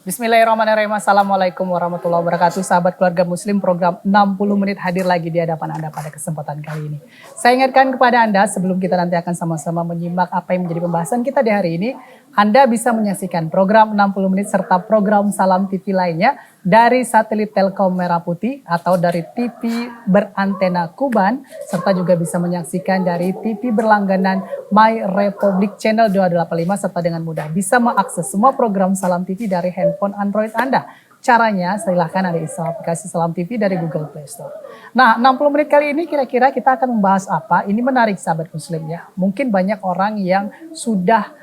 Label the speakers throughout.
Speaker 1: Bismillahirrahmanirrahim. Assalamualaikum warahmatullahi wabarakatuh. Sahabat keluarga muslim, program 60 menit hadir lagi di hadapan Anda pada kesempatan kali ini. Saya ingatkan kepada Anda sebelum kita nanti akan sama-sama menyimak apa yang menjadi pembahasan kita di hari ini, Anda bisa menyaksikan program 60 menit serta program Salam TV lainnya dari satelit Telkom Merah Putih atau dari TV berantena Kuban, serta juga bisa menyaksikan dari TV berlangganan My Republic Channel 285 serta dengan mudah bisa mengakses semua program Salam TV dari handphone Android Anda. Caranya silahkan Anda install aplikasi Salam TV dari Google Play Store. Nah, 60 menit kali ini kira-kira kita akan membahas apa? Ini menarik sahabat muslim ya. Mungkin banyak orang yang sudah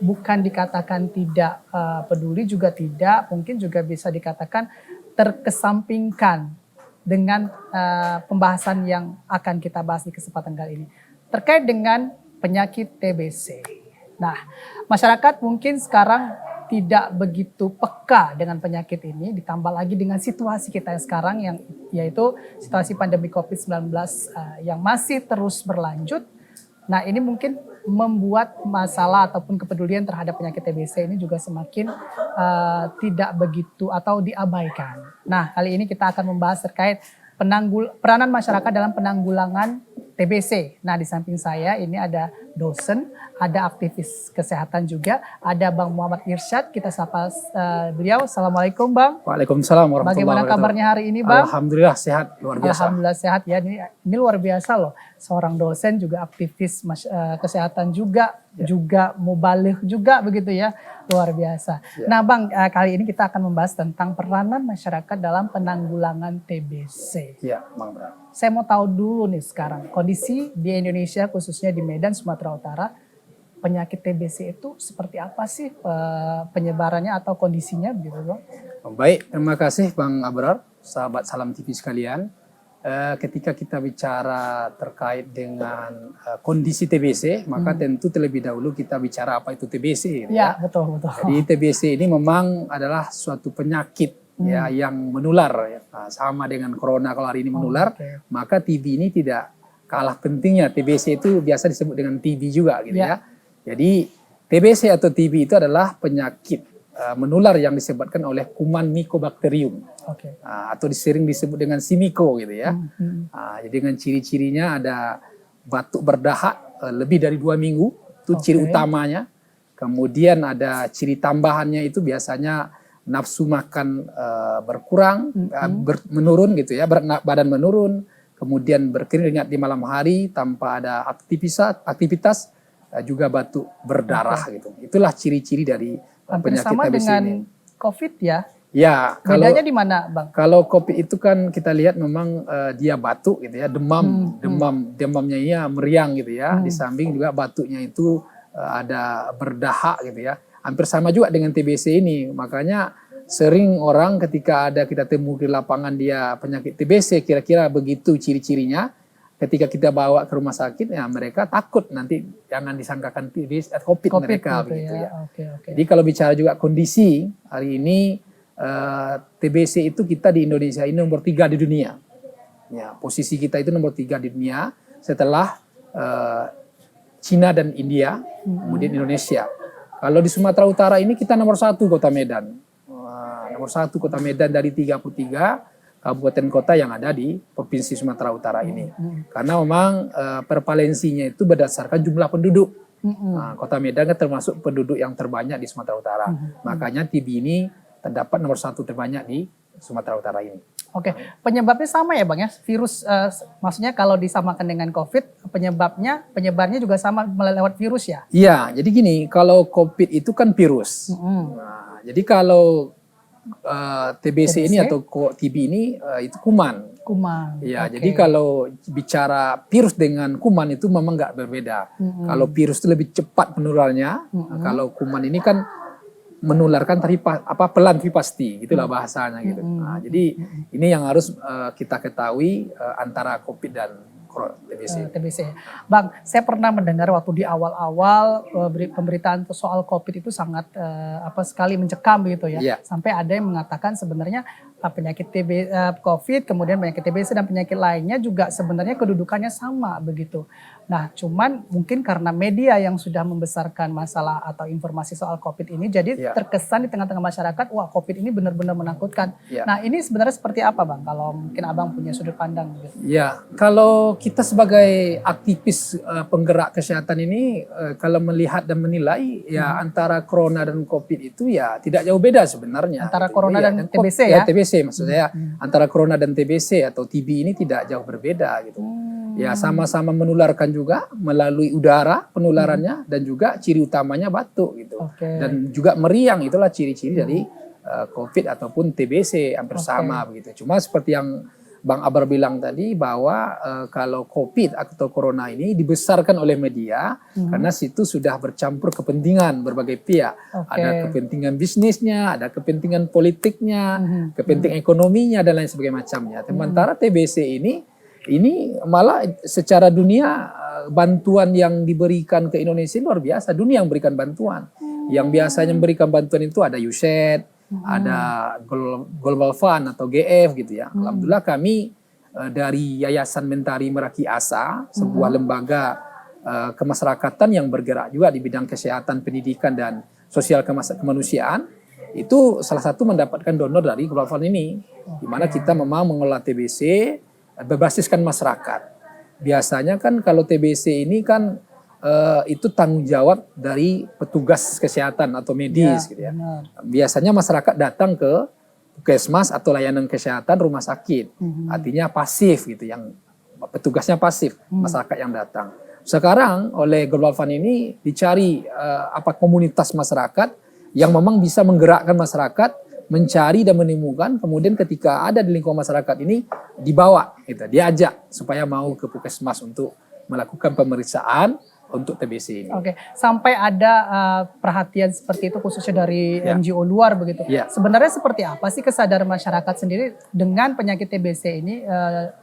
Speaker 1: bukan dikatakan tidak peduli juga tidak, mungkin juga bisa dikatakan terkesampingkan dengan pembahasan yang akan kita bahas di kesempatan kali ini. Terkait dengan penyakit TBC. Nah, masyarakat mungkin sekarang tidak begitu peka dengan penyakit ini, ditambah lagi dengan situasi kita sekarang yang yaitu situasi pandemi COVID-19 yang masih terus berlanjut. Nah, ini mungkin membuat masalah ataupun kepedulian terhadap penyakit TBC ini juga semakin tidak begitu atau diabaikan. Nah, kali ini kita akan membahas terkait peranan masyarakat dalam penanggulangan TBC. Nah, di samping saya ini ada dosen, ada aktivis kesehatan juga, ada Bang Muhammad Irsyad. Kita sapa beliau. Assalamualaikum Bang.
Speaker 2: Waalaikumsalam warahmatullahi wabarakatuh.
Speaker 1: Bagaimana kabarnya hari ini Bang?
Speaker 2: Alhamdulillah sehat, luar biasa.
Speaker 1: Alhamdulillah sehat ya, ini luar biasa loh. Seorang dosen juga aktivis kesehatan juga, juga muballigh juga begitu ya, luar biasa. Nah Bang, kali ini kita akan membahas tentang peranan masyarakat dalam penanggulangan TBC.
Speaker 2: Iya, Bang Bram.
Speaker 1: Saya mau tahu dulu nih sekarang, kondisi di Indonesia khususnya di Medan, Sumatera Utara, penyakit TBC itu seperti apa sih penyebarannya atau kondisinya begitu Bang?
Speaker 2: Baik, terima kasih Bang Abrar, sahabat Salam TV sekalian. Ketika kita bicara terkait dengan kondisi TBC, maka tentu terlebih dahulu kita bicara apa itu TBC.
Speaker 1: Ya, betul.
Speaker 2: Jadi TBC ini memang adalah suatu penyakit ya yang menular. Ya. Nah, sama dengan corona kalau hari ini menular, maka TB ini tidak kalah pentingnya. TBC itu biasa disebut dengan TB juga gitu ya. Jadi TBC atau TB itu adalah penyakit menular yang disebabkan oleh kuman Mycobacterium atau sering disebut dengan simiko gitu ya. Jadi dengan ciri-cirinya ada batuk berdahak lebih dari 2 minggu, itu ciri utamanya. Kemudian ada ciri tambahannya itu biasanya nafsu makan berkurang, menurun gitu ya, berat badan menurun, kemudian berkeringat di malam hari tanpa ada aktivitas, juga batuk berdarah gitu. Itulah ciri-ciri dari
Speaker 1: hampir
Speaker 2: penyakit
Speaker 1: sama
Speaker 2: TBC
Speaker 1: dengan
Speaker 2: ini.
Speaker 1: COVID ya?
Speaker 2: Ya,
Speaker 1: bedanya di mana Bang?
Speaker 2: Kalau COVID itu kan kita lihat memang dia batuk gitu ya, demamnya ya meriang gitu ya, di samping juga batuknya itu ada berdahak gitu ya. Hampir sama juga dengan TBC ini, makanya sering orang ketika ada kita temui di lapangan dia penyakit TBC, kira-kira begitu ciri-cirinya. Ketika kita bawa ke rumah sakit, ya mereka takut nanti jangan disangkakan TBC atau COVID mereka begitu ya. Jadi kalau bicara juga kondisi hari ini TBC itu kita di Indonesia ini nomor 3 di dunia. Ya, posisi kita itu nomor 3 di dunia setelah Cina dan India, kemudian Indonesia. Kalau di Sumatera Utara ini kita nomor 1 kota Medan. Nomor 1 kota Medan dari 33 kabupaten kota yang ada di Provinsi Sumatera Utara ini. Karena memang prevalensinya itu berdasarkan jumlah penduduk. Kota Medan kan termasuk penduduk yang terbanyak di Sumatera Utara. Makanya TB ini terdapat nomor 1 terbanyak di Sumatera Utara ini.
Speaker 1: Oke, penyebabnya sama ya Bang ya? Virus, maksudnya kalau disamakan dengan COVID, penyebarnya juga sama lewat virus ya?
Speaker 2: Iya, jadi gini, kalau COVID itu kan virus. Nah, jadi kalau TBC ini atau TB ini itu kuman. Ya, jadi kalau bicara virus dengan kuman itu memang nggak berbeda. Kalau virus itu lebih cepat menularnya, kalau kuman ini kan menularkan pelan tapi pasti, itulah bahasanya gitu. Nah, jadi ini yang harus kita ketahui antara COVID dan TBC.
Speaker 1: Bang, saya pernah mendengar waktu di awal-awal pemberitaan soal COVID itu sangat sekali mencekam gitu ya. Sampai ada yang mengatakan sebenarnya penyakit COVID, kemudian penyakit TBC dan penyakit lainnya juga sebenarnya kedudukannya sama begitu. Nah, cuman mungkin karena media yang sudah membesarkan masalah atau informasi soal COVID ini, jadi
Speaker 2: Ya.
Speaker 1: terkesan di tengah-tengah masyarakat, wah COVID ini benar-benar menakutkan.
Speaker 2: Ya.
Speaker 1: Nah, ini sebenarnya seperti apa Bang? Kalau mungkin Abang punya sudut pandang gitu.
Speaker 2: Ya, kalau kita sebagai aktivis penggerak kesehatan ini, kalau melihat dan menilai, ya antara corona dan COVID itu ya tidak jauh beda sebenarnya.
Speaker 1: Antara
Speaker 2: gitu.
Speaker 1: corona dan TBC ya?
Speaker 2: TBC maksud saya, antara corona dan TBC atau TB ini tidak jauh berbeda gitu. Ya sama-sama menularkan juga melalui udara penularannya dan juga ciri utamanya batuk gitu.
Speaker 1: Oke.
Speaker 2: Dan juga meriang, itulah ciri-ciri dari COVID ataupun TBC, hampir sama begitu. Cuma seperti yang Bang Abar bilang tadi bahwa kalau COVID atau corona ini dibesarkan oleh media karena situ sudah bercampur kepentingan berbagai pihak. Ada kepentingan bisnisnya, ada kepentingan politiknya, kepentingan ekonominya dan lain sebagainya macamnya. Sementara TBC ini malah secara dunia bantuan yang diberikan ke Indonesia luar biasa. Dunia yang berikan bantuan. Yang biasanya memberikan bantuan itu ada USAID, ada Global Fund atau GF gitu ya. Alhamdulillah kami dari Yayasan Mentari Meraki Asa, sebuah lembaga kemasyarakatan yang bergerak juga di bidang kesehatan, pendidikan dan sosial kemanusiaan, itu salah satu mendapatkan donor dari Global Fund ini. Di mana kita memang mengelola TBC berbasiskan masyarakat. Biasanya kan kalau TBC ini kan itu tanggung jawab dari petugas kesehatan atau medis gitu ya. Biasanya masyarakat datang ke puskesmas atau layanan kesehatan rumah sakit. Artinya pasif gitu, yang petugasnya pasif, masyarakat yang datang. Sekarang oleh Global Fund ini dicari komunitas masyarakat yang memang bisa menggerakkan masyarakat mencari dan menemukan, kemudian ketika ada di lingkungan masyarakat ini dibawa gitu, diajak supaya mau ke puskesmas untuk melakukan pemeriksaan untuk TBC ini.
Speaker 1: Oke, sampai ada perhatian seperti itu khususnya dari NGO luar begitu. Sebenarnya seperti apa sih kesadaran masyarakat sendiri dengan penyakit TBC ini,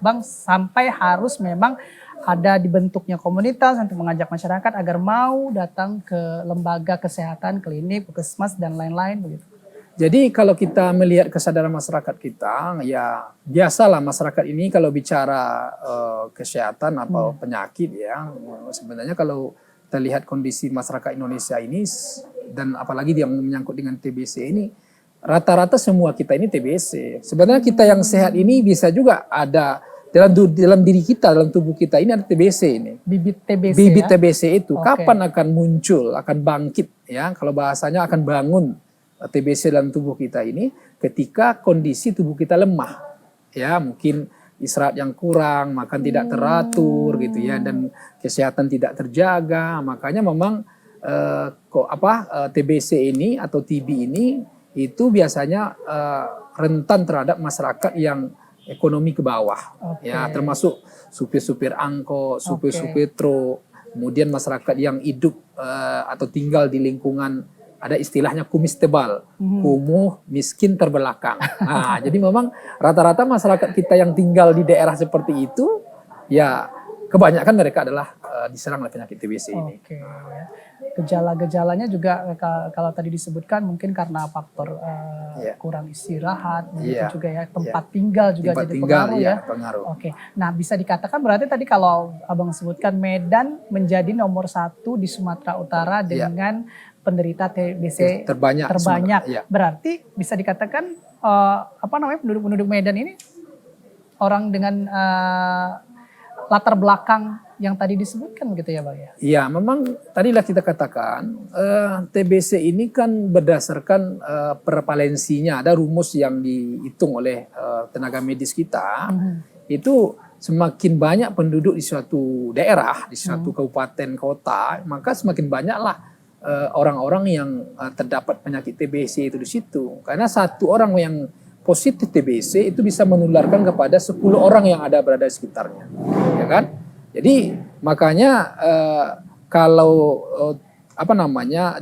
Speaker 1: Bang, sampai harus memang ada dibentuknya komunitas untuk mengajak masyarakat agar mau datang ke lembaga kesehatan, klinik, puskesmas dan lain-lain begitu.
Speaker 2: Jadi kalau kita melihat kesadaran masyarakat kita, ya biasalah masyarakat ini kalau bicara kesehatan atau penyakit ya, sebenarnya kalau kita lihat kondisi masyarakat Indonesia ini dan apalagi yang menyangkut dengan TBC ini, rata-rata semua kita ini TBC. Sebenarnya kita yang sehat ini bisa juga ada dalam diri kita, dalam tubuh kita ini ada TBC ini.
Speaker 1: Bibit TBC.
Speaker 2: Bibit TBC itu kapan akan muncul, akan bangkit ya? Kalau bahasanya akan bangun TBC dalam tubuh kita ini ketika kondisi tubuh kita lemah, ya mungkin istirahat yang kurang, makan tidak teratur gitu ya, dan kesehatan tidak terjaga. Makanya memang TBC ini atau TB ini itu biasanya rentan terhadap masyarakat yang ekonomi ke bawah, ya termasuk supir-supir angkot, supir-supir truk, kemudian masyarakat yang hidup atau tinggal di lingkungan, ada istilahnya kumis tebal, kumuh, miskin, terbelakang. Nah, jadi memang rata-rata masyarakat kita yang tinggal di daerah seperti itu, ya kebanyakan mereka adalah diserang oleh penyakit TBC ini.
Speaker 1: Oke. Gejala-gejalanya juga kalau tadi disebutkan mungkin karena faktor kurang istirahat, begitu juga ya, tempat tinggal juga jadi pengaruh ya. Oke. Nah, bisa dikatakan berarti tadi kalau Abang sebutkan Medan menjadi nomor 1 di Sumatera Utara dengan penderita TBC terbanyak. Berarti bisa dikatakan penduduk-penduduk Medan ini orang dengan latar belakang yang tadi disebutkan gitu ya Bang ya? Iya,
Speaker 2: memang tadilah kita katakan TBC ini kan berdasarkan prevalensinya, ada rumus yang dihitung oleh tenaga medis kita, itu semakin banyak penduduk di suatu daerah, di suatu kabupaten kota, maka semakin banyaklah orang-orang yang terdapat penyakit TBC itu di situ. Karena satu orang yang positif TBC itu bisa menularkan kepada 10 orang yang berada di sekitarnya, ya kan? Jadi makanya kalau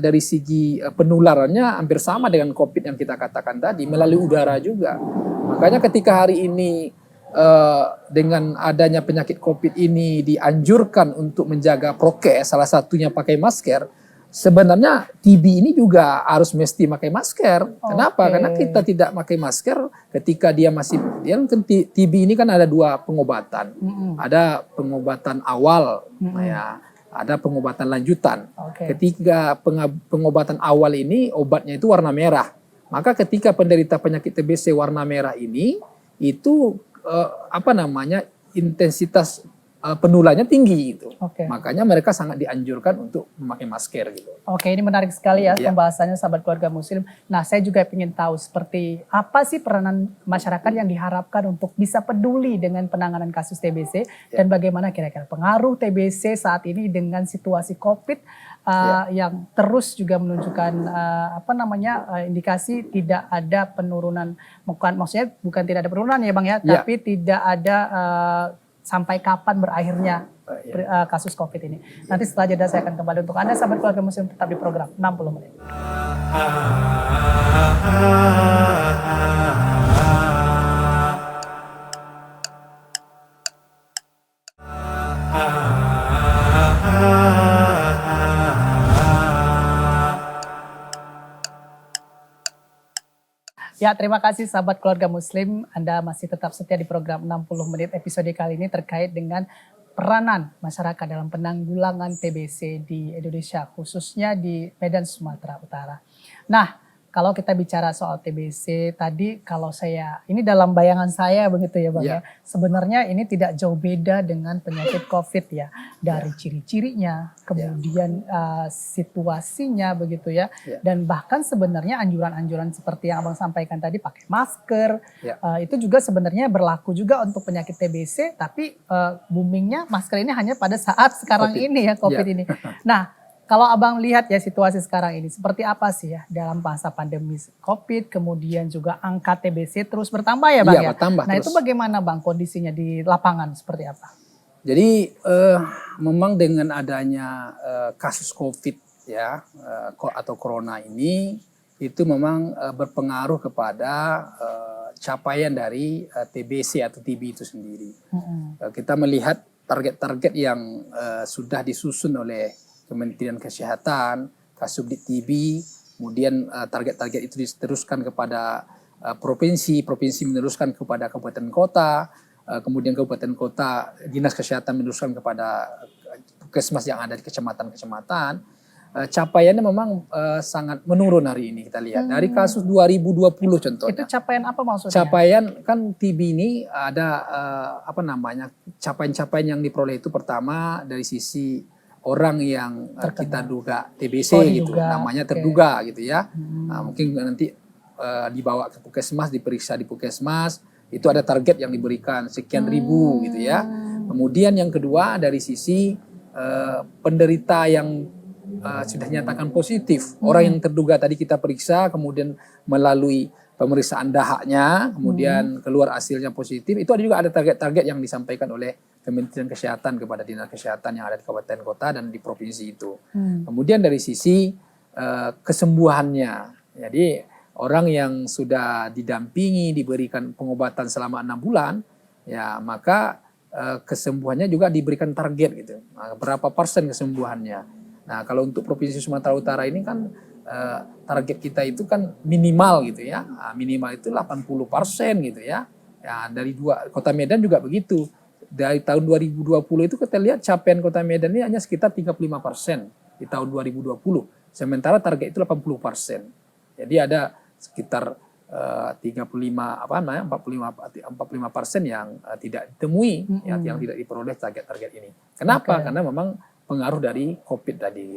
Speaker 2: dari segi penularannya hampir sama dengan COVID yang kita katakan tadi, melalui udara juga. Makanya ketika hari ini dengan adanya penyakit COVID ini dianjurkan untuk menjaga prokes, salah satunya pakai masker. sebenarnya TB ini juga harus mesti pakai masker. Kenapa?
Speaker 1: Oke.
Speaker 2: Karena kita tidak pakai masker ketika dia masih, dia kan TB ini kan ada 2 pengobatan. Ada pengobatan awal, ya, ada pengobatan lanjutan.
Speaker 1: Oke.
Speaker 2: Ketika pengobatan awal ini obatnya itu warna merah. Maka ketika penderita penyakit TBC warna merah ini itu intensitas penularannya tinggi gitu.
Speaker 1: Oke.
Speaker 2: Makanya mereka sangat dianjurkan untuk memakai masker gitu.
Speaker 1: Oke, ini menarik sekali ya
Speaker 2: Iya.
Speaker 1: pembahasannya sahabat keluarga muslim. Nah, saya juga ingin tahu seperti apa sih peranan masyarakat yang diharapkan untuk bisa peduli dengan penanganan kasus TBC dan bagaimana kira-kira pengaruh TBC saat ini dengan situasi COVID yang terus juga menunjukkan indikasi tidak ada penurunan, maksudnya bukan tidak ada penurunan ya Bang ya, tapi tidak ada sampai kapan berakhirnya kasus COVID ini. Nanti setelah jeda saya akan kembali untuk Anda sahabat keluarga muslim tetap di program 60 menit. Ya, terima kasih sahabat keluarga muslim. Anda masih tetap setia di program 60 menit. Episode kali ini terkait dengan peranan masyarakat dalam penanggulangan TBC di Indonesia, khususnya di Medan, Sumatera Utara. Nah, kalau kita bicara soal TBC tadi, kalau ini dalam bayangan saya begitu ya Bang ya, sebenarnya ini tidak jauh beda dengan penyakit COVID ya. Dari ciri-cirinya, kemudian situasinya begitu ya. Dan bahkan sebenarnya anjuran-anjuran seperti yang Abang sampaikan tadi, pakai masker, itu juga sebenarnya berlaku juga untuk penyakit TBC, tapi boomingnya masker ini hanya pada saat sekarang ini ya, COVID ini. Nah, kalau Abang lihat ya situasi sekarang ini, seperti apa sih ya dalam masa pandemi COVID, kemudian juga angka TBC terus bertambah ya Bang ya?
Speaker 2: Bertambah
Speaker 1: Nah
Speaker 2: terus.
Speaker 1: itu bagaimana Bang kondisinya di lapangan seperti apa?
Speaker 2: Jadi memang dengan adanya kasus COVID ya atau corona ini itu memang berpengaruh kepada capaian dari TBC atau TB itu sendiri. Kita melihat target-target yang sudah disusun oleh Kementerian Kesehatan, Kasubdit TB, kemudian target-target itu diteruskan kepada provinsi meneruskan kepada kabupaten kota, kemudian kabupaten kota dinas kesehatan meneruskan kepada puskesmas yang ada di kecamatan-kecamatan. Capaiannya memang sangat menurun hari ini kita lihat. Dari kasus 2020 contohnya.
Speaker 1: Itu capaian apa maksudnya?
Speaker 2: Capaian kan TB ini ada capaian-capaian yang diperoleh itu pertama dari sisi orang yang kita duga TBC gitu, namanya terduga gitu ya. Nah, mungkin nanti dibawa ke puskesmas, diperiksa di puskesmas, itu ada target yang diberikan sekian ribu gitu ya. Kemudian yang kedua dari sisi penderita yang sudah dinyatakan positif, orang yang terduga tadi kita periksa, kemudian melalui pemeriksaan dahaknya, kemudian keluar hasilnya positif, itu ada target-target yang disampaikan oleh Kementerian Kesehatan kepada dinas kesehatan yang ada di kabupaten kota dan di provinsi itu. Kemudian dari sisi kesembuhannya, jadi orang yang sudah didampingi diberikan pengobatan selama 6 bulan, ya maka kesembuhannya juga diberikan target gitu. Nah, berapa persen kesembuhannya? Nah kalau untuk provinsi Sumatera Utara ini kan target kita itu kan minimal gitu ya, minimal itu 80% gitu ya. Ya dari Kota Medan juga begitu. Dari tahun 2020 itu kita lihat capaian Kota Medan ini hanya sekitar 35% di tahun 2020. Sementara target itu 80%. Jadi ada sekitar 45% yang tidak ditemui, yang tidak diperoleh target-target ini. Kenapa? Karena memang pengaruh dari COVID tadi.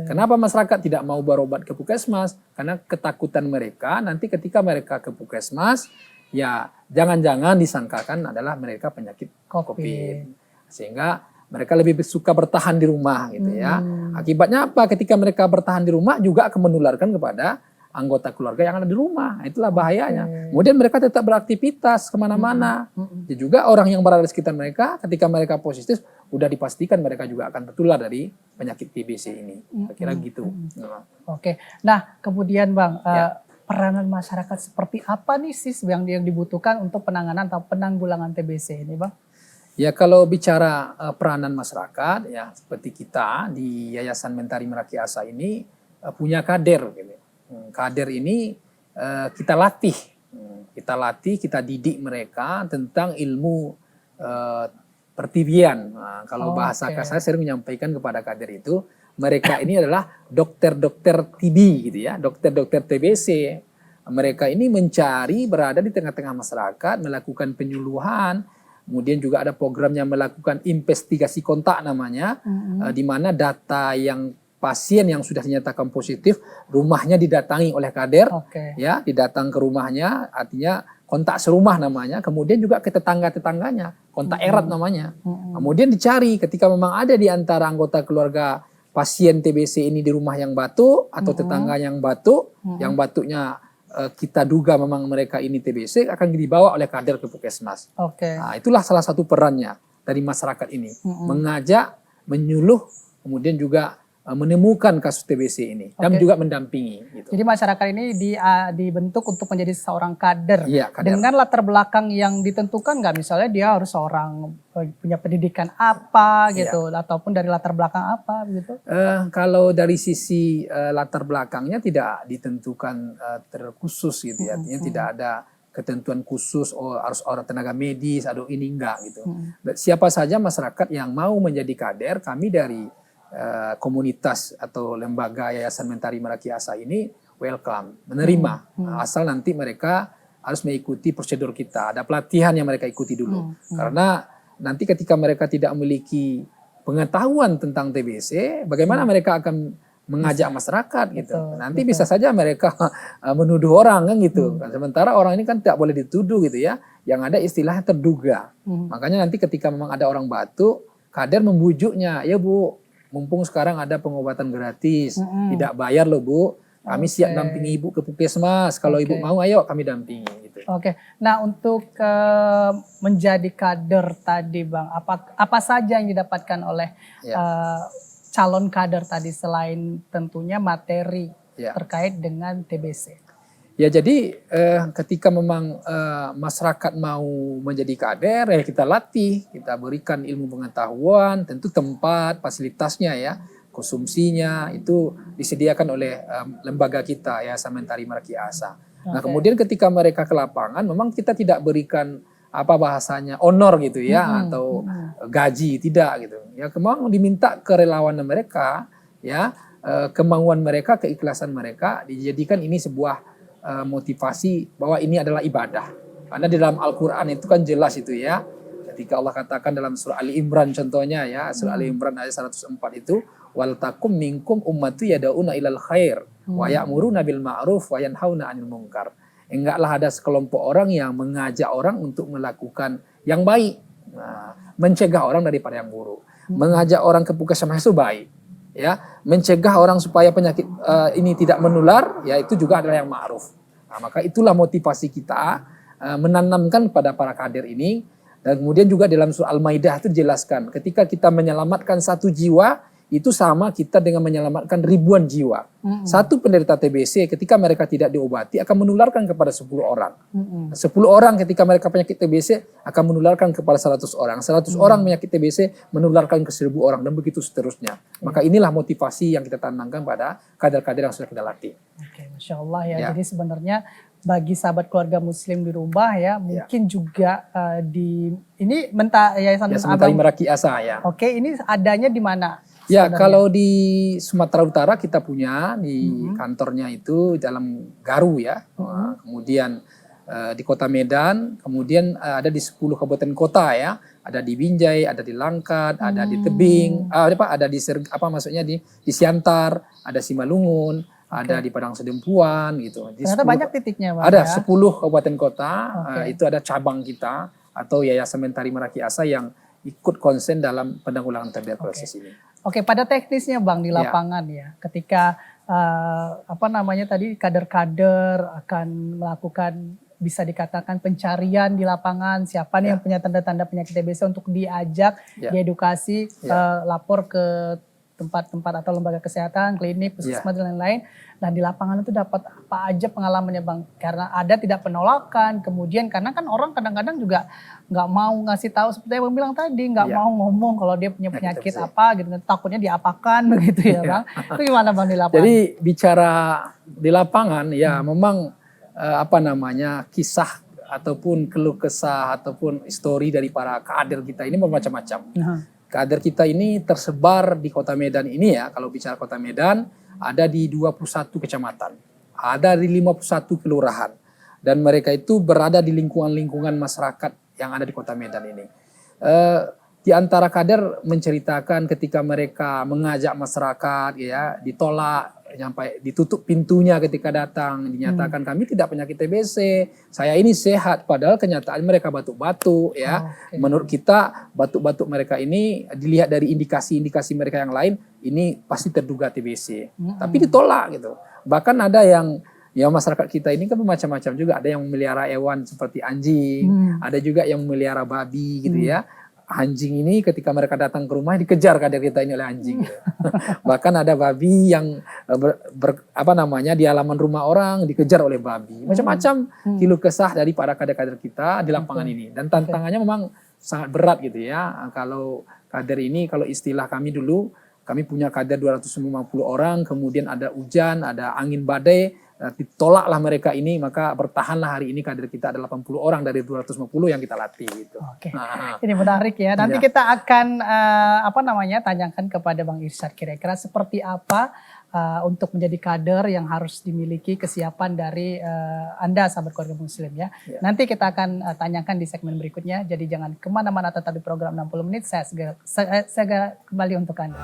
Speaker 2: Kenapa masyarakat tidak mau berobat ke puskesmas? Karena ketakutan mereka nanti ketika mereka ke puskesmas, ya jangan-jangan disangkakan adalah mereka penyakit COVID. Sehingga mereka lebih suka bertahan di rumah gitu ya. Akibatnya apa? Ketika mereka bertahan di rumah juga akan menularkan kepada anggota keluarga yang ada di rumah. Itulah bahayanya. Kemudian mereka tetap beraktivitas kemana-mana. Juga orang yang berada di sekitar mereka ketika mereka positif, udah dipastikan mereka juga akan tertular dari penyakit TBC ini. Kira-kira gitu.
Speaker 1: Oke. Nah kemudian Bang, peranan masyarakat seperti apa nih sih yang dibutuhkan untuk penanganan atau penanggulangan TBC ini Bang?
Speaker 2: Ya kalau bicara peranan masyarakat ya seperti kita di Yayasan Mentari Meraki Asa ini punya kader gitu. Kader ini kita latih. Kita latih, kita didik mereka tentang ilmu pertibian. Nah, kalau bahasa saya sering menyampaikan kepada kader itu mereka ini adalah dokter-dokter TB gitu ya, dokter-dokter TBC. Mereka ini mencari berada di tengah-tengah masyarakat, melakukan penyuluhan. Kemudian juga ada programnya melakukan investigasi kontak namanya, di mana data yang pasien yang sudah dinyatakan positif, rumahnya didatangi oleh kader, ya, didatang ke rumahnya, artinya kontak serumah namanya. Kemudian juga ke tetangga-tetangganya, kontak erat namanya. Kemudian dicari ketika memang ada di antara anggota keluarga pasien TBC ini di rumah yang batuk atau tetangga yang batuk, yang batuknya kita duga memang mereka ini TBC, akan dibawa oleh kader ke Puskesmas. Nah, itulah salah satu perannya dari masyarakat ini, mengajak, menyuluh, kemudian juga menemukan kasus TBC ini dan juga mendampingi. Gitu.
Speaker 1: Jadi masyarakat ini dibentuk untuk menjadi seorang kader, dengan latar belakang yang ditentukan nggak? Misalnya dia harus seorang punya pendidikan apa gitu, ataupun dari latar belakang apa gitu?
Speaker 2: Kalau dari sisi latar belakangnya tidak ditentukan terkhusus gitu ya, artinya tidak ada ketentuan khusus harus orang tenaga medis atau ini enggak gitu. Siapa saja masyarakat yang mau menjadi kader, kami dari komunitas atau lembaga Yayasan Mentari Meraki Asa ini welcome, menerima, asal nanti mereka harus mengikuti prosedur kita, ada pelatihan yang mereka ikuti dulu, karena nanti ketika mereka tidak memiliki pengetahuan tentang TBC, bagaimana mereka akan mengajak masyarakat gitu, nanti bisa saja mereka menuduh orang kan gitu, sementara orang ini kan tidak boleh dituduh gitu ya, yang ada istilahnya terduga, makanya nanti ketika memang ada orang batuk, kader membujuknya, ya Bu, mumpung sekarang ada pengobatan gratis, tidak bayar loh Bu, kami siap dampingi Ibu ke Puskesmas, kalau Ibu mau ayo kami dampingi. Gitu.
Speaker 1: Nah untuk menjadi kader tadi Bang, apa saja yang didapatkan oleh calon kader tadi selain tentunya materi terkait dengan TBC?
Speaker 2: Ya jadi ketika memang masyarakat mau menjadi kader, ya kita latih, kita berikan ilmu pengetahuan, tentu tempat, fasilitasnya ya, konsumsinya itu disediakan oleh lembaga kita ya, Yayasan Mentari Meraki Asa. Nah kemudian ketika mereka ke lapangan, memang kita tidak berikan apa bahasanya honor gitu ya, atau gaji, tidak gitu. Ya memang diminta kerelawanan mereka, ya kemauan mereka, keikhlasan mereka, dijadikan ini sebuah motivasi bahwa ini adalah ibadah. Karena di dalam Al-Quran itu kan jelas itu ya. Ketika Allah katakan dalam surah Ali Imran contohnya ya. Surah Ali Imran ayat 104 itu. Wal takum minkum ummatu yada'una ilal khair. Wa ya'muruna bil ma'ruf wa yanhauna 'anil munkar. Enggaklah ada sekelompok orang yang mengajak orang untuk melakukan yang baik. Nah, mencegah orang daripada yang buruk. Mengajak orang ke Puskesmas itu baik. Ya, mencegah orang supaya penyakit ini tidak menular, ya itu juga adalah yang ma'ruf. Nah, maka itulah motivasi kita menanamkan pada para kader ini. Dan kemudian juga dalam surah Al-Maidah itu dijelaskan, ketika kita menyelamatkan satu jiwa, itu sama kita dengan menyelamatkan ribuan jiwa. Satu penderita TBC ketika mereka tidak diobati akan menularkan kepada 10 orang. 10 orang ketika mereka penyakit TBC akan menularkan kepada 100 orang. 100 orang penyakit TBC menularkan ke 1000 orang dan begitu seterusnya. Maka inilah motivasi yang kita tanamkan pada kader-kader yang sudah kita latih.
Speaker 1: Masya Allah ya. Jadi sebenarnya bagi sahabat keluarga muslim di rumah ya, mungkin juga di ini Yayasan
Speaker 2: Mentari Meraki Asa ya.
Speaker 1: Ini adanya di mana?
Speaker 2: Ya kalau di Sumatera Utara kita punya di kantornya itu dalam Garu ya, kemudian di Kota Medan, kemudian ada di 10 kabupaten kota ya, ada di Binjai, ada di Langkat, ada di Tebing, ada di di Siantar, ada Simalungun, ada di Padang Sedempuan gitu.
Speaker 1: Ternyata banyak titiknya Pak.
Speaker 2: Ada 10 kabupaten kota, itu ada cabang kita atau Yayasan Mentari Meraki Asa yang ikut konsen dalam penanggulangan tuberkulosis ini.
Speaker 1: Pada teknisnya Bang di lapangan ya, ketika tadi kader-kader akan melakukan bisa dikatakan pencarian di lapangan, siapa nih yang punya tanda-tanda penyakit TBC untuk diajak, diedukasi, lapor ke tempat-tempat atau lembaga kesehatan, klinik, puskesmas dan lain-lain. Nah di lapangan itu dapat apa aja pengalamannya Bang? Karena ada tidak penolakan, kemudian karena kan orang kadang-kadang juga nggak mau ngasih tahu seperti yang Bang bilang tadi, nggak mau ngomong kalau dia punya penyakit apa gitu, takutnya diapakan begitu ya Bang. Itu gimana Bang di lapangan?
Speaker 2: Jadi bicara di lapangan ya memang kisah ataupun keluh kesah ataupun histori dari para kader kita ini bermacam-macam. Kader kita ini tersebar di Kota Medan ini ya, kalau bicara Kota Medan ada di 21 kecamatan, ada di 51 kelurahan, dan mereka itu berada di lingkungan-lingkungan masyarakat yang ada di Kota Medan ini. Di antara kader menceritakan ketika mereka mengajak masyarakat ya ditolak, sampai ditutup pintunya ketika datang, dinyatakan kami tidak penyakit TBC, saya ini sehat, padahal kenyataan mereka batuk-batuk ya. Menurut kita batuk-batuk mereka ini dilihat dari indikasi-indikasi mereka yang lain ini pasti terduga TBC. Tapi ditolak gitu. Bahkan ada yang ya masyarakat kita ini kan macam-macam juga, ada yang memelihara hewan seperti anjing, ada juga yang memelihara babi gitu ya. Anjing ini ketika mereka datang ke rumah dikejar kader kita ini oleh anjing. Bahkan ada babi yang di halaman rumah orang dikejar oleh babi. Macam-macam keluh kesah dari para kader-kader kita di lapangan ini. Dan tantangannya memang sangat berat gitu ya. Kalau kader ini, kalau istilah kami dulu, kami punya kader 250 orang, kemudian ada hujan, ada angin badai, ditolaklah mereka ini, maka bertahanlah hari ini kader kita ada 80 orang dari 250 yang kita latih gitu.
Speaker 1: Oke. Ini menarik ya. Nanti kita akan tanyakan kepada Bang Irsyad kira-kira seperti apa untuk menjadi kader yang harus dimiliki kesiapan dari Anda sahabat keluarga muslim ya. Nanti kita akan tanyakan di segmen berikutnya. Jadi jangan kemana-mana, tetap di program 60 menit. Saya segera kembali untuk Anda.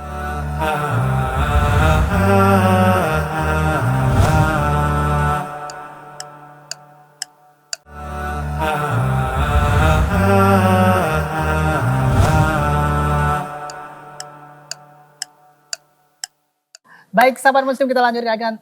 Speaker 1: Baik sahabat muslim, kita lanjutkan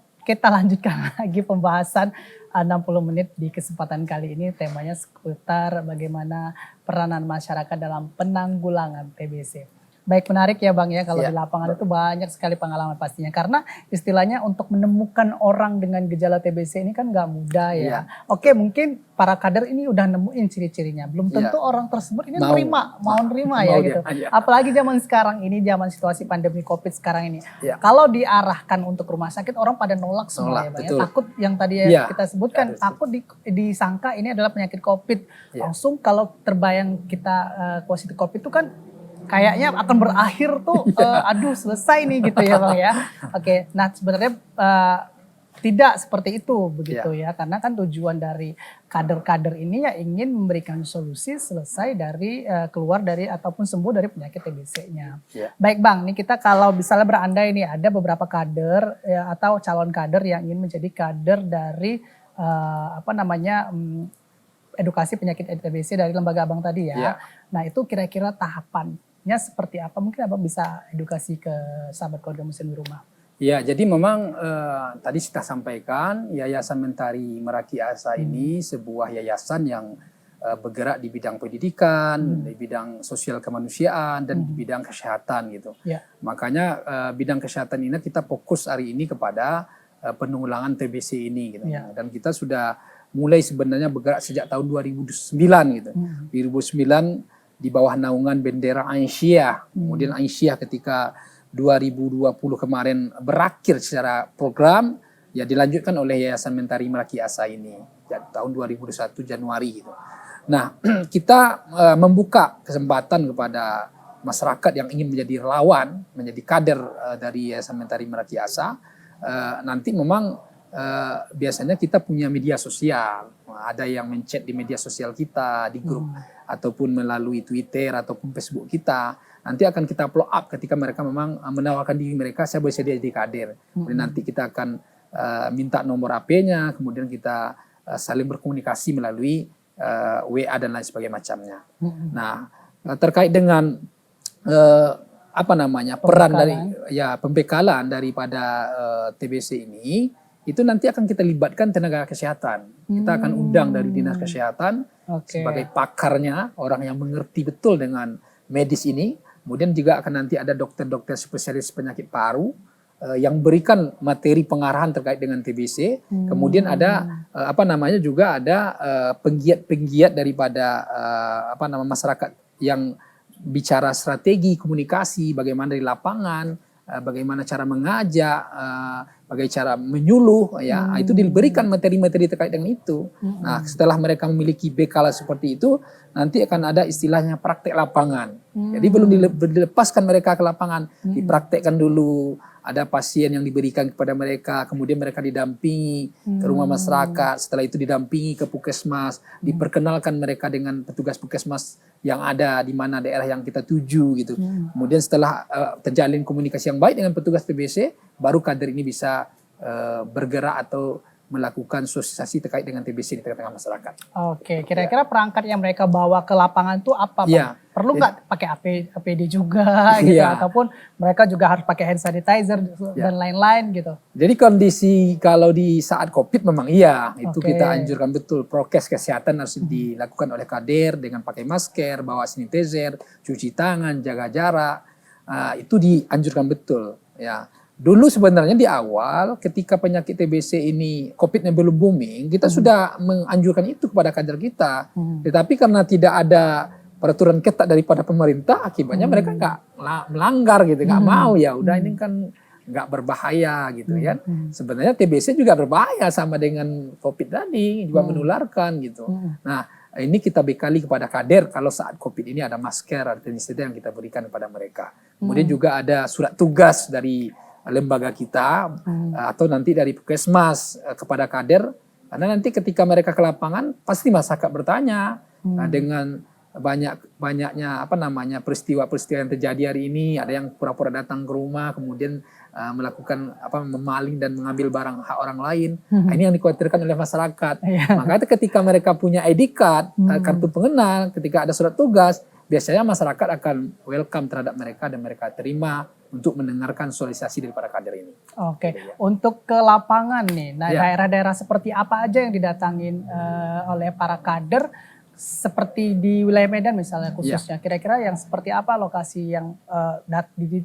Speaker 1: lagi pembahasan 60 menit di kesempatan kali ini. Temanya seputar bagaimana peranan masyarakat dalam penanggulangan TBC. Baik, menarik ya Bang ya, kalau di lapangan itu banyak sekali pengalaman pastinya. Karena istilahnya untuk menemukan orang dengan gejala TBC ini kan nggak mudah ya. Oke, mungkin para kader ini udah nemuin ciri-cirinya. Belum tentu orang tersebut ini mau nerima ya gitu. Apalagi zaman sekarang ini, zaman situasi pandemi COVID sekarang ini. Kalau diarahkan untuk rumah sakit, orang pada nolak semua ya Bang ya. Takut yang tadi kita sebutkan, takut disangka ini adalah penyakit COVID. Langsung kalau terbayang kita positif COVID itu kan kayaknya akan berakhir tuh, aduh selesai nih gitu ya Bang ya. Oke, nah sebenarnya tidak seperti itu begitu ya. Karena kan tujuan dari kader-kader ini ya ingin memberikan solusi selesai dari keluar dari ataupun sembuh dari penyakit TBC-nya. Baik Bang, nih kita kalau misalnya berandai ini ada beberapa kader ya, atau calon kader yang ingin menjadi kader dari edukasi penyakit TBC dari lembaga Abang tadi ya. Nah itu kira-kira tahapannya seperti apa? Mungkin Abang bisa edukasi ke sahabat keluarga muslim di rumah.
Speaker 2: Ya, jadi memang tadi kita sampaikan Yayasan Mentari Meraki Asa ini sebuah yayasan yang bergerak di bidang pendidikan, di bidang sosial kemanusiaan, dan di bidang kesehatan gitu. Makanya bidang kesehatan ini kita fokus hari ini kepada penanggulangan TBC ini gitu. Dan kita sudah mulai sebenarnya bergerak sejak tahun 2009 gitu. 2009 di bawah naungan bendera Aisyah. Kemudian Aisyah ketika 2020 kemarin berakhir secara program, ya dilanjutkan oleh Yayasan Mentari Meraki Asa ini tahun 2021 Januari gitu. Nah, kita membuka kesempatan kepada masyarakat yang ingin menjadi relawan, menjadi kader dari Yayasan Mentari Meraki Asa. Nanti memang biasanya kita punya media sosial, ada yang menchat di media sosial kita, di grup ataupun melalui Twitter ataupun Facebook kita. Nanti akan kita follow up ketika mereka memang menawarkan diri mereka, saya bersedia jadi kader. Kemudian nanti kita akan minta nomor HP-nya, kemudian kita saling berkomunikasi melalui WA dan lain sebagainya macamnya. Nah, terkait dengan peran dari pembekalan daripada TBC ini, itu nanti akan kita libatkan tenaga kesehatan. Kita akan undang dari dinas kesehatan sebagai pakarnya, orang yang mengerti betul dengan medis ini, Kemudian juga akan nanti ada dokter-dokter spesialis penyakit paru yang berikan materi pengarahan terkait dengan TBC. Kemudian ada juga ada penggiat-penggiat daripada masyarakat yang bicara strategi komunikasi, bagaimana di lapangan, bagaimana cara mengajak, bagaimana cara menyuluh, ya itu diberikan materi-materi terkait dengan itu. Nah, setelah mereka memiliki bekal seperti itu, nanti akan ada istilahnya praktek lapangan. Jadi belum dilepaskan mereka ke lapangan, dipraktekkan dulu. Ada pasien yang diberikan kepada mereka, kemudian mereka didampingi ke rumah masyarakat, setelah itu didampingi ke puskesmas, diperkenalkan mereka dengan petugas puskesmas yang ada di mana daerah yang kita tuju gitu. Kemudian setelah terjalin komunikasi yang baik dengan petugas TBC, baru kader ini bisa bergerak atau melakukan sosialisasi terkait dengan TBC di tengah-tengah masyarakat.
Speaker 1: Oke, kira-kira perangkat yang mereka bawa ke lapangan itu apa, Bang?
Speaker 2: Ya.
Speaker 1: Perlu nggak pakai APD juga gitu, ataupun mereka juga harus pakai hand sanitizer dan lain-lain gitu?
Speaker 2: Jadi kondisi kalau di saat COVID memang iya, itu kita anjurkan betul. Prokes kesehatan harus dilakukan oleh kader dengan pakai masker, bawa sanitizer, cuci tangan, jaga jarak, itu dianjurkan betul. Ya. Dulu sebenarnya di awal ketika penyakit TBC ini COVID-nya belum booming, kita sudah menganjurkan itu kepada kader kita. Tetapi karena tidak ada peraturan ketat daripada pemerintah, akibatnya mereka nggak melanggar gitu, nggak mau, ya udah ini kan nggak berbahaya gitu ya. Sebenarnya TBC juga berbahaya sama dengan COVID tadi, juga menularkan gitu. Nah, ini kita bekali kepada kader kalau saat COVID ini ada masker, ada sanitizer yang kita berikan kepada mereka. Kemudian juga ada surat tugas dari lembaga kita atau nanti dari puskesmas kepada kader, karena nanti ketika mereka ke lapangan pasti masyarakat bertanya dengan banyaknya peristiwa-peristiwa yang terjadi hari ini, ada yang pura-pura datang ke rumah kemudian melakukan memaling dan mengambil barang hak orang lain. Ini yang dikhawatirkan oleh masyarakat. Makanya ketika mereka punya ID card, kartu pengenal, ketika ada surat tugas, biasanya masyarakat akan welcome terhadap mereka dan mereka terima untuk mendengarkan sosialisasi daripada kader ini.
Speaker 1: Oke, untuk ke lapangan nih, nah daerah-daerah seperti apa aja yang didatangin oleh para kader seperti di wilayah Medan misalnya khususnya, kira-kira yang seperti apa lokasi yang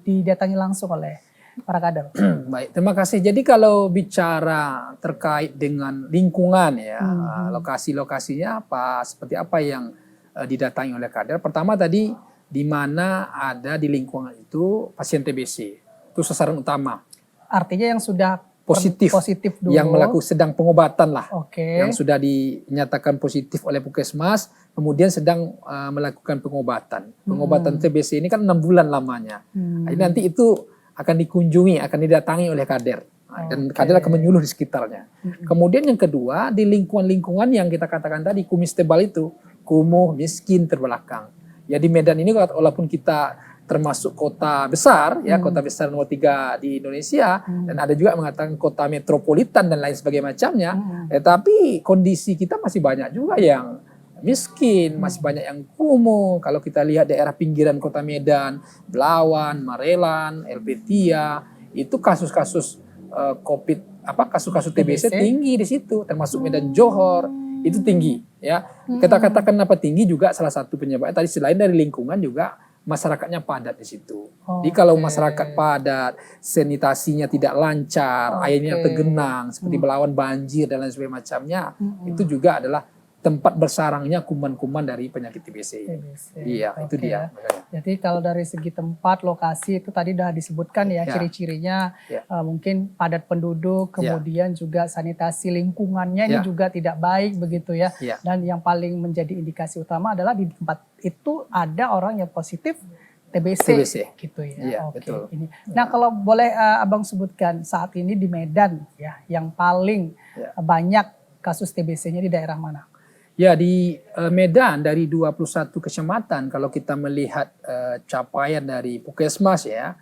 Speaker 1: didatangi langsung oleh para kader?
Speaker 2: Baik, terima kasih. Jadi kalau bicara terkait dengan lingkungan ya, lokasi-lokasinya seperti apa yang didatangi oleh kader. Pertama tadi di mana ada di lingkungan itu pasien TBC, itu sasaran utama.
Speaker 1: Artinya yang sudah positif dulu,
Speaker 2: yang sedang pengobatan lah, yang sudah dinyatakan positif oleh puskesmas, kemudian sedang melakukan pengobatan. Pengobatan TBC ini kan 6 bulan lamanya. Jadi nanti itu akan dikunjungi, akan didatangi oleh kader. Dan kader akan menyuluh di sekitarnya. Kemudian yang kedua, di lingkungan-lingkungan yang kita katakan tadi, kumis tebal itu, kumuh, miskin, terbelakang. Ya di Medan ini walaupun kita termasuk kota besar, ya kota besar nomor 3 di Indonesia, dan ada juga mengatakan kota metropolitan dan lain sebagainya macamnya, tapi kondisi kita masih banyak juga yang miskin, masih banyak yang kumuh. Kalau kita lihat daerah pinggiran kota Medan, Belawan, Marelan, Elpetia, itu kasus-kasus COVID, kasus-kasus TBC tinggi di situ, termasuk Medan Johor, itu tinggi. Ya, kita katakan kenapa tinggi juga salah satu penyebabnya tadi selain dari lingkungan juga masyarakatnya padat di situ. Jadi kalau masyarakat padat, sanitasinya tidak lancar, airnya tergenang, seperti Belawan banjir dan lain sebagainya macamnya, itu juga adalah tempat bersarangnya kuman-kuman dari penyakit TBC. Iya, itu dia.
Speaker 1: Jadi kalau dari segi tempat, lokasi itu tadi sudah disebutkan ya, ciri-cirinya mungkin padat penduduk, kemudian juga sanitasi lingkungannya ini juga tidak baik begitu ya. Dan yang paling menjadi indikasi utama adalah di tempat itu ada orang yang positif TBC. Gitu ya.
Speaker 2: Betul.
Speaker 1: Nah kalau boleh Abang sebutkan saat ini di Medan ya, yang paling banyak kasus TBC-nya di daerah mana?
Speaker 2: Ya di Medan dari 21 kecamatan kalau kita melihat capaian dari puskesmas ya,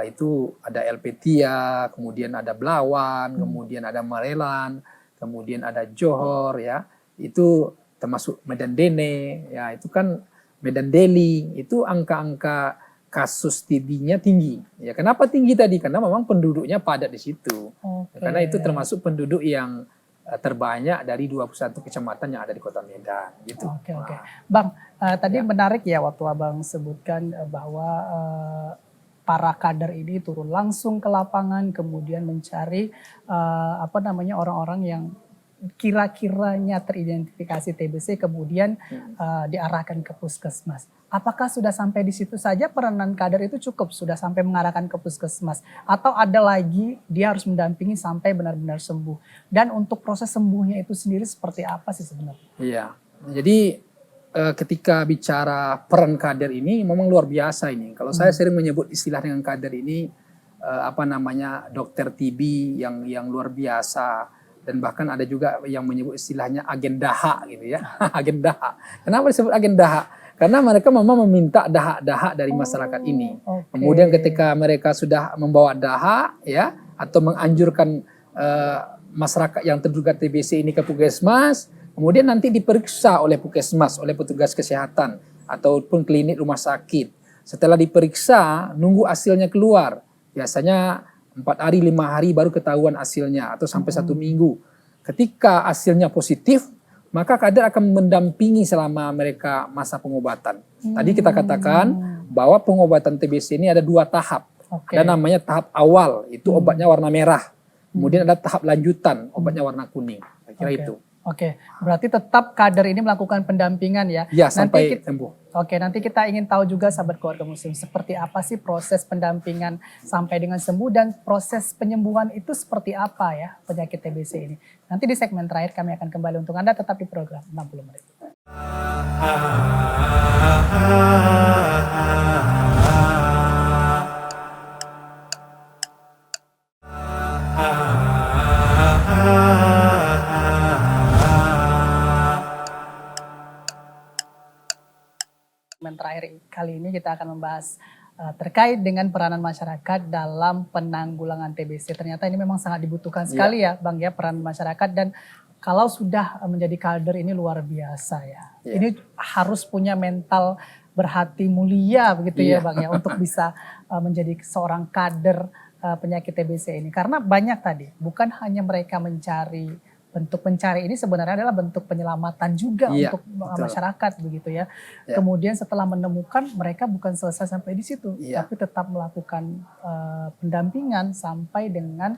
Speaker 2: itu ada Elpetia, kemudian ada Belawan, kemudian ada Marelan, kemudian ada Johor ya, itu termasuk Medan Dene ya, itu kan Medan Deli, itu angka-angka kasus TB-nya tinggi. Ya kenapa tinggi tadi? Karena memang penduduknya padat di situ. Karena itu termasuk penduduk yang terbanyak dari 21 kecamatan yang ada di Kota Medan gitu.
Speaker 1: Oke. Bang, tadi menarik ya waktu Abang sebutkan bahwa para kader ini turun langsung ke lapangan kemudian mencari orang-orang yang kira-kiranya teridentifikasi TBC kemudian diarahkan ke puskesmas. Apakah sudah sampai di situ saja peranan kader itu cukup sudah sampai mengarahkan ke puskesmas atau ada lagi dia harus mendampingi sampai benar-benar sembuh? Dan untuk proses sembuhnya itu sendiri seperti apa sih sebenarnya?
Speaker 2: Iya. Jadi ketika bicara peran kader ini memang luar biasa ini. Kalau saya sering menyebut istilah dengan kader ini dokter TB yang luar biasa. Dan bahkan ada juga yang menyebut istilahnya agen dahak gitu ya. Agen dahak. Kenapa disebut agen dahak? Karena mereka memang meminta dahak-dahak dari masyarakat ini. Kemudian ketika mereka sudah membawa dahak ya atau menganjurkan masyarakat yang terduga TBC ini ke puskesmas, kemudian nanti diperiksa oleh puskesmas, oleh petugas kesehatan ataupun klinik rumah sakit. Setelah diperiksa, nunggu hasilnya keluar. Biasanya 4 hari, 5 hari baru ketahuan hasilnya atau sampai 1 minggu. Ketika hasilnya positif, maka kader akan mendampingi selama mereka masa pengobatan. Tadi kita katakan bahwa pengobatan TBC ini ada 2 tahap. Ada namanya tahap awal, itu obatnya warna merah. Kemudian ada tahap lanjutan, obatnya warna kuning. Saya kira itu.
Speaker 1: Oke, berarti tetap kader ini melakukan pendampingan ya?
Speaker 2: Ya, sampai sembuh.
Speaker 1: Oke, nanti kita ingin tahu juga sahabat keluarga muslim, seperti apa sih proses pendampingan sampai dengan sembuh dan proses penyembuhan itu seperti apa ya penyakit TBC ini. Nanti di segmen terakhir kami akan kembali untuk Anda tetap di program 60 menit. Terakhir kali ini kita akan membahas terkait dengan peranan masyarakat dalam penanggulangan TBC. Ternyata ini memang sangat dibutuhkan sekali ya Bang ya peran masyarakat dan kalau sudah menjadi kader ini luar biasa ya. Ini harus punya mental berhati mulia begitu ya Bang ya untuk bisa menjadi seorang kader penyakit TBC ini. Karena banyak tadi bukan hanya mereka mencari bentuk pencari ini sebenarnya adalah bentuk penyelamatan juga untuk masyarakat begitu ya. Kemudian setelah menemukan mereka bukan selesai sampai di situ, tapi tetap melakukan pendampingan sampai dengan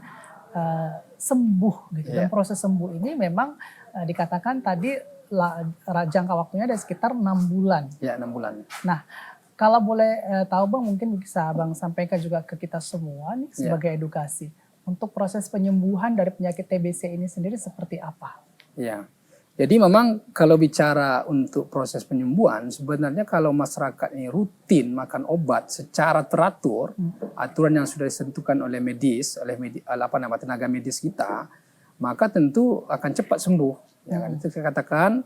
Speaker 1: sembuh gitu. Dan proses sembuh ini memang dikatakan tadi jangka waktunya ada sekitar 6 bulan. Ya, 6 bulan. Nah, kalau boleh tahu Bang mungkin bisa Bang sampaikan juga ke kita semua nih sebagai edukasi. Untuk proses penyembuhan dari penyakit TBC ini sendiri seperti apa? Ya, jadi memang kalau bicara untuk proses penyembuhan, sebenarnya kalau masyarakat ini rutin makan obat secara teratur, aturan yang sudah ditentukan oleh tenaga medis kita, maka tentu akan cepat sembuh. Ya kan? Itu saya katakan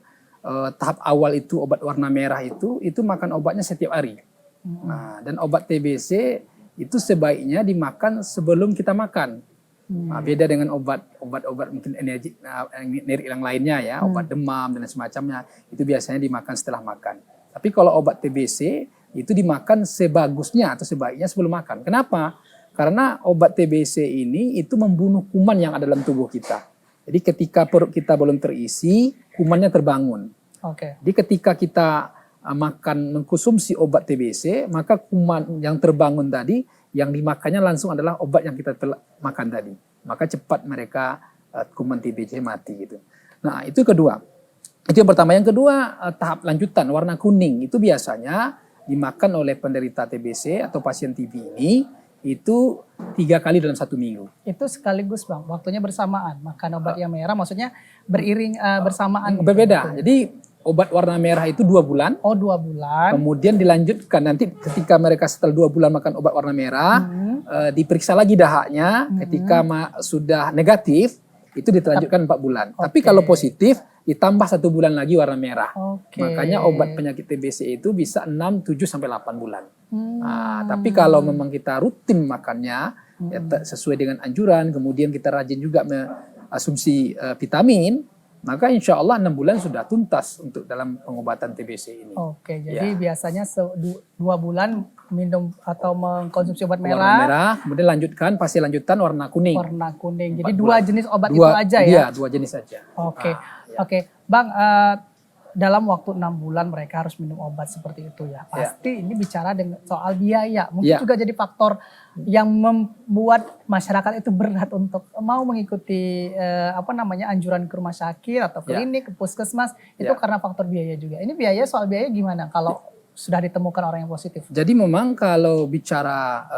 Speaker 1: tahap awal itu obat warna merah itu makan obatnya setiap hari. Nah, dan obat TBC itu sebaiknya dimakan sebelum kita makan. Beda dengan obat-obat mungkin energi yang lainnya ya, obat demam dan semacamnya, itu biasanya dimakan setelah makan. Tapi kalau obat TBC itu dimakan sebagusnya atau sebaiknya sebelum makan. Kenapa? Karena obat TBC ini itu membunuh kuman yang ada dalam tubuh kita. Jadi ketika perut kita belum terisi, kumannya terbangun. Jadi ketika kita mengkonsumsi obat TBC, maka kuman yang terbangun tadi yang dimakannya langsung adalah obat yang kita telah makan tadi. Maka cepat mereka kuman TBC mati gitu. Nah, itu kedua. Itu yang pertama. Yang kedua, tahap lanjutan warna kuning itu biasanya dimakan oleh penderita TBC atau pasien TB ini itu 3 kali dalam 1 minggu. Itu sekaligus Bang, waktunya bersamaan. Makan obat yang merah maksudnya beriring bersamaan. Berbeda. Gitu. Jadi obat warna merah itu 2 bulan. Oh, 2 bulan. Kemudian dilanjutkan nanti ketika mereka setelah 2 bulan makan obat warna merah, diperiksa lagi dahaknya. Ketika sudah negatif, itu dilanjutkan 4 bulan. Tapi kalau positif, ditambah 1 bulan lagi warna merah. Makanya obat penyakit TBC itu bisa 6, 7, sampai 8 bulan. Nah, tapi kalau memang kita rutin makannya, sesuai dengan anjuran, kemudian kita rajin juga mengonsumsi vitamin,
Speaker 2: maka insya Allah 6 bulan sudah tuntas untuk dalam pengobatan TBC ini.
Speaker 1: Oke, jadi
Speaker 2: Ya.
Speaker 1: biasanya 2 bulan minum atau mengkonsumsi obat
Speaker 2: Warna
Speaker 1: merah,
Speaker 2: merah, kemudian lanjutkan fase lanjutan warna kuning.
Speaker 1: warna kuning. Jadi
Speaker 2: 4
Speaker 1: dua
Speaker 2: bulan.
Speaker 1: jenis obat
Speaker 2: Dua,
Speaker 1: itu aja ya?
Speaker 2: Iya, 2 jenis saja.
Speaker 1: Oke,
Speaker 2: ya.
Speaker 1: oke, Bang. Dalam waktu 6 bulan mereka harus minum obat seperti itu ya. Pasti ini bicara dengan soal biaya. Mungkin juga jadi faktor yang membuat masyarakat itu berat untuk mau mengikuti anjuran ke rumah sakit atau klinik, ke puskesmas. Itu karena faktor biaya juga. Ini biaya, soal biaya gimana kalau sudah ditemukan orang yang positif?
Speaker 2: Jadi memang kalau bicara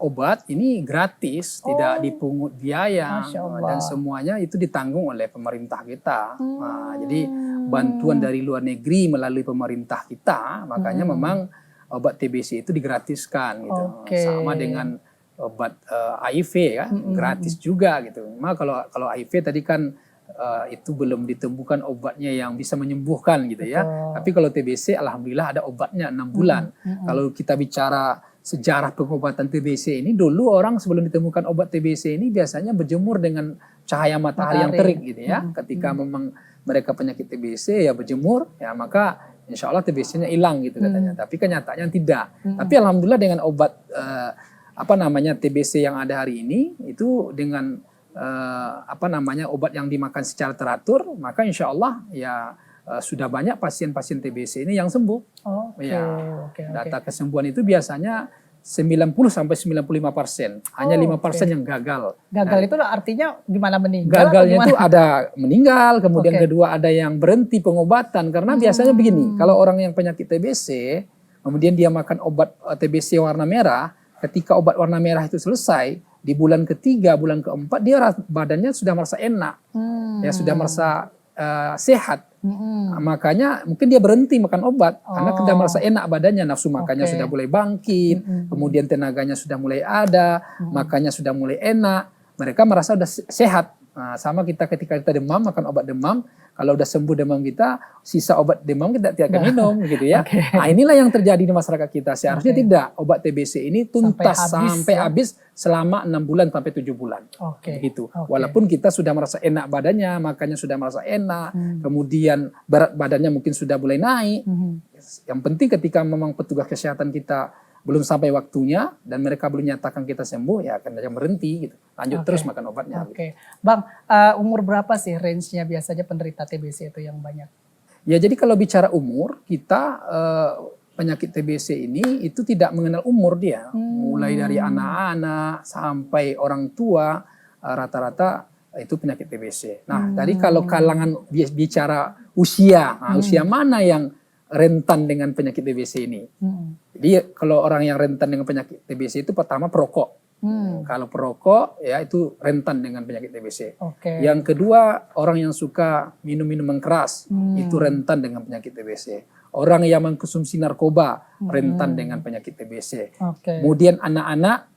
Speaker 2: obat ini gratis, tidak dipungut biaya, dan semuanya itu ditanggung oleh pemerintah kita. Nah, jadi bantuan dari luar negeri melalui pemerintah kita, makanya memang obat TBC itu digratiskan gitu. Sama dengan obat HIV kan, gratis juga gitu. Memang kalau HIV tadi kan itu belum ditemukan obatnya yang bisa menyembuhkan gitu ya. Tapi kalau TBC alhamdulillah ada obatnya 6 bulan. Kalau kita bicara sejarah pengobatan TBC ini, dulu orang sebelum ditemukan obat TBC ini biasanya berjemur dengan cahaya matahari yang terik gitu ya. Ketika memang mereka penyakit TBC ya berjemur, ya maka insya Allah TBC-nya hilang gitu katanya. Tapi kenyataannya tidak. Tapi alhamdulillah dengan obat TBC yang ada hari ini itu dengan obat yang dimakan secara teratur, maka insya Allah ya sudah banyak pasien-pasien TBC ini yang sembuh. Data kesembuhan itu biasanya 90-95%. Hanya 5% yang gagal.
Speaker 1: Gagal itu artinya gimana, meninggal?
Speaker 2: Gagalnya itu ada meninggal, kemudian kedua ada yang berhenti pengobatan. Karena biasanya begini, kalau orang yang penyakit TBC, kemudian dia makan obat TBC warna merah, ketika obat warna merah itu selesai, di bulan ketiga, bulan keempat, dia badannya sudah merasa enak, ya sudah merasa sehat. Makanya mungkin dia berhenti makan obat karena sudah merasa enak badannya, nafsu makannya sudah mulai bangkit, kemudian tenaganya sudah mulai ada, makannya sudah mulai enak, mereka merasa sudah sehat. Nah, sama kita ketika kita demam, makan obat demam, kalau udah sembuh demam kita, sisa obat demam kita tidak akan minum gitu ya. Nah, inilah yang terjadi di masyarakat kita. Seharusnya tidak, obat TBC ini tuntas sampai habis selama 6 bulan sampai 7 bulan. Begitu. Walaupun kita sudah merasa enak badannya, makannya sudah merasa enak, kemudian berat badannya mungkin sudah mulai naik. Yang penting ketika memang petugas kesehatan kita belum sampai waktunya dan mereka belum nyatakan kita sembuh, ya akan berhenti gitu. Lanjut terus makan obatnya. Gitu.
Speaker 1: Bang, umur berapa sih range-nya biasanya penderita TBC itu yang banyak?
Speaker 2: Ya, jadi kalau bicara umur, kita penyakit TBC ini itu tidak mengenal umur dia. Mulai dari anak-anak sampai orang tua, rata-rata itu penyakit TBC. Nah, tadi kalau kalangan bicara usia, usia mana yang rentan dengan penyakit TBC ini? Jadi kalau orang yang rentan dengan penyakit TBC itu pertama perokok. Kalau perokok ya itu rentan dengan penyakit TBC. Yang kedua orang yang suka minum-minuman keras itu rentan dengan penyakit TBC. Orang yang mengkonsumsi narkoba rentan dengan penyakit TBC. Kemudian anak-anak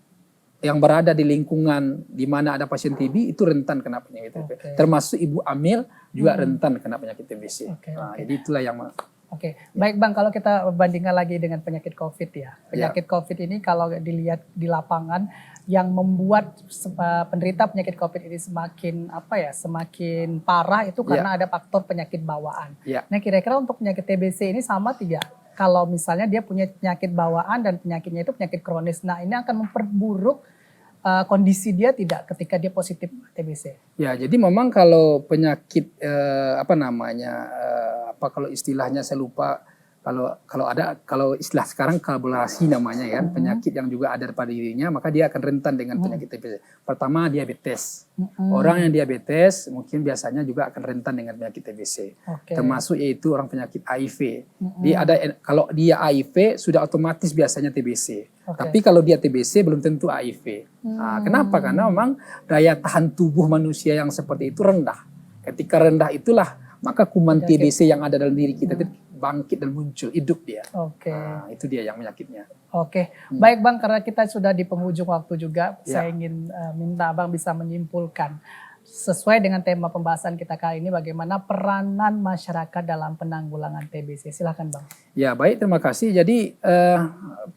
Speaker 2: yang berada di lingkungan di mana ada pasien TB itu rentan kena penyakit TBC. Termasuk ibu hamil juga rentan kena penyakit TBC. Nah, jadi itulah yang
Speaker 1: baik Bang, kalau kita bandingkan lagi dengan penyakit COVID ya. Penyakit COVID ini kalau dilihat di lapangan yang membuat penderita penyakit COVID ini semakin parah itu karena ada faktor penyakit bawaan. Nah, kira-kira untuk penyakit TBC ini sama tidak? Kalau misalnya dia punya penyakit bawaan dan penyakitnya itu penyakit kronis, nah ini akan memperburuk kondisi dia tidak ketika dia positif TBC? Ya,
Speaker 2: jadi memang kalau penyakit kalau istilahnya saya lupa, kalau istilah sekarang kolaborasi namanya kan, penyakit yang juga ada pada dirinya, maka dia akan rentan dengan penyakit TBC. Pertama diabetes. Orang yang diabetes mungkin biasanya juga akan rentan dengan penyakit TBC. Termasuk yaitu orang penyakit HIV. Kalau dia HIV sudah otomatis biasanya TBC. Tapi kalau dia TBC belum tentu HIV. Nah, kenapa? Karena memang daya tahan tubuh manusia yang seperti itu rendah. Ketika rendah itulah maka kuman TBC yang ada dalam diri kita itu bangkit dan muncul, hidup dia. Nah, itu dia yang penyakitnya.
Speaker 1: Baik Bang, karena kita sudah di penghujung waktu juga, saya ingin minta Abang bisa menyimpulkan sesuai dengan tema pembahasan kita kali ini, bagaimana peranan masyarakat dalam penanggulangan TBC. Silakan Bang.
Speaker 2: Ya, baik, terima kasih. Jadi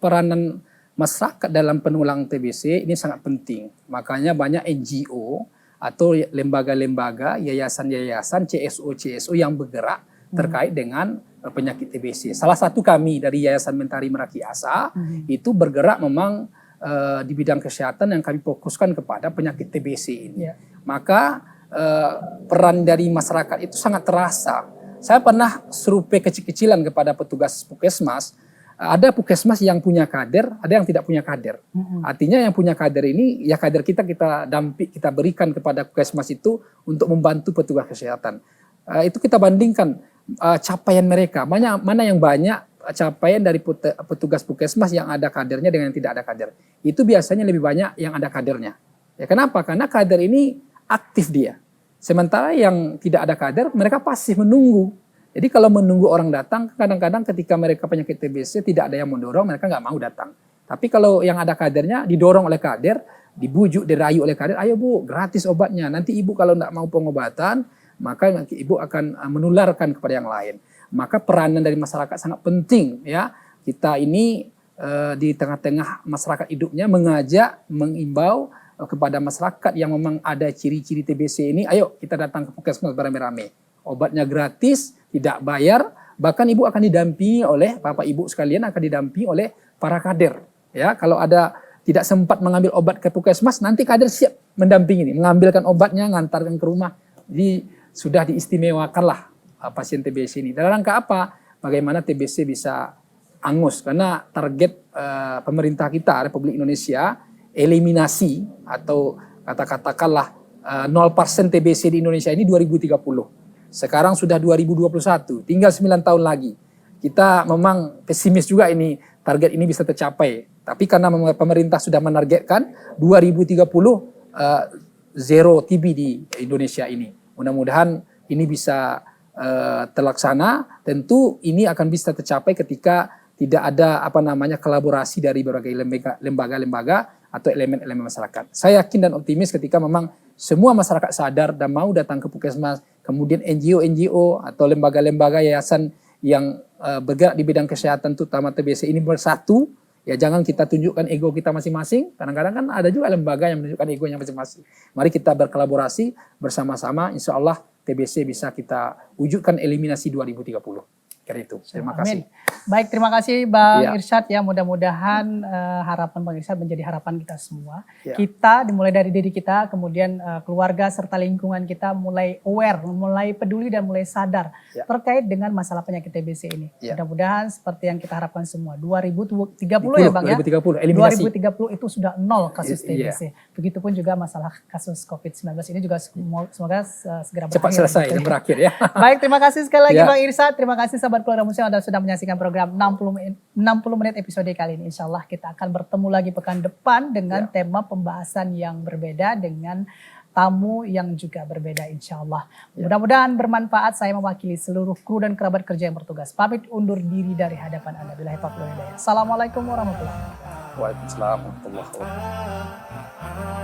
Speaker 2: peranan masyarakat dalam penanggulangan TBC ini sangat penting. Makanya banyak NGO atau lembaga-lembaga, yayasan-yayasan, CSO yang bergerak terkait dengan penyakit TBC. Salah satu kami dari Yayasan Mentari Meraki Asa itu bergerak memang di bidang kesehatan yang kami fokuskan kepada penyakit TBC ini. Maka peran dari masyarakat itu sangat terasa. Saya pernah survei kecil-kecilan kepada petugas puskesmas. Ada puskesmas yang punya kader, ada yang tidak punya kader. Artinya yang punya kader ini, ya kader kita kita berikan kepada puskesmas itu untuk membantu petugas kesehatan. Itu kita bandingkan capaian mereka, mana yang banyak capaian dari petugas puskesmas yang ada kadernya dengan yang tidak ada kader. Itu biasanya lebih banyak yang ada kadernya. Ya kenapa? Karena kader ini aktif dia. Sementara yang tidak ada kader, mereka pasif menunggu. Jadi kalau menunggu orang datang, kadang-kadang ketika mereka penyakit TBC tidak ada yang mendorong, mereka nggak mau datang. Tapi kalau yang ada kadernya, didorong oleh kader, dibujuk, dirayu oleh kader, ayo Bu, gratis obatnya. Nanti Ibu kalau nggak mau pengobatan, maka nanti Ibu akan menularkan kepada yang lain. Maka peranan dari masyarakat sangat penting ya. Kita ini di tengah-tengah masyarakat hidupnya mengajak, mengimbau kepada masyarakat yang memang ada ciri-ciri TBC ini, ayo kita datang ke puskesmas beramai-ramai. Obatnya gratis, tidak bayar, bahkan Ibu akan didampingi oleh Bapak Ibu sekalian akan didampingi oleh para kader. Ya, kalau ada tidak sempat mengambil obat ke puskesmas, nanti kader siap mendampingi, mengambilkan obatnya, ngantarkan ke rumah. Jadi sudah diistimewakanlah pasien TBC ini. Dalam rangka apa? Bagaimana TBC bisa angus? Karena target pemerintah kita, Republik Indonesia, eliminasi atau katakanlah 0% TBC di Indonesia ini 2030. Sekarang sudah 2021, tinggal 9 tahun lagi. Kita memang pesimis juga ini target ini bisa tercapai. Tapi karena pemerintah sudah menargetkan 2030 zero TB di Indonesia ini. Mudah-mudahan ini bisa terlaksana. Tentu ini akan bisa tercapai ketika tidak ada kolaborasi dari berbagai lembaga-lembaga atau elemen-elemen masyarakat. Saya yakin dan optimis ketika memang semua masyarakat sadar dan mau datang ke puskesmas, kemudian NGO atau lembaga-lembaga yayasan yang bergerak di bidang kesehatan terutama TBC ini bersatu, ya jangan kita tunjukkan ego kita masing-masing. Kadang-kadang kan ada juga lembaga yang menunjukkan egonya masing-masing. Mari kita berkolaborasi bersama-sama, insya Allah TBC bisa kita wujudkan eliminasi 2030. Itu. Terima kasih.
Speaker 1: Baik, terima kasih Bang Irsyad ya. Mudah-mudahan harapan Bang Irsyad menjadi harapan kita semua. Kita dimulai dari diri kita, kemudian keluarga serta lingkungan kita mulai aware, mulai peduli dan mulai sadar terkait dengan masalah penyakit TBC ini. Mudah-mudahan seperti yang kita harapkan semua. 2030 ya Bang
Speaker 2: 2030,
Speaker 1: ya.
Speaker 2: eliminasi.
Speaker 1: 2030 itu sudah 0 kasus TBC. Begitupun juga masalah kasus COVID-19 ini juga semoga segera berakhir.
Speaker 2: Cepat selesai dan berakhir ya.
Speaker 1: Baik, terima kasih sekali lagi Bang Irsyad. Terima kasih sahabat keluarga muslim Anda sudah menyaksikan program 60 menit episode kali ini. Insya Allah kita akan bertemu lagi pekan depan dengan tema pembahasan yang berbeda dengan tamu yang juga berbeda insya Allah. Mudah-mudahan bermanfaat. Saya mewakili seluruh kru dan kerabat kerja yang bertugas. Pamit undur diri dari hadapan Anda. Billahi taufiq wal hidayah. Assalamualaikum warahmatullahi wabarakatuh.
Speaker 2: Waalaikumsalam warahmatullahi wabarakatuh.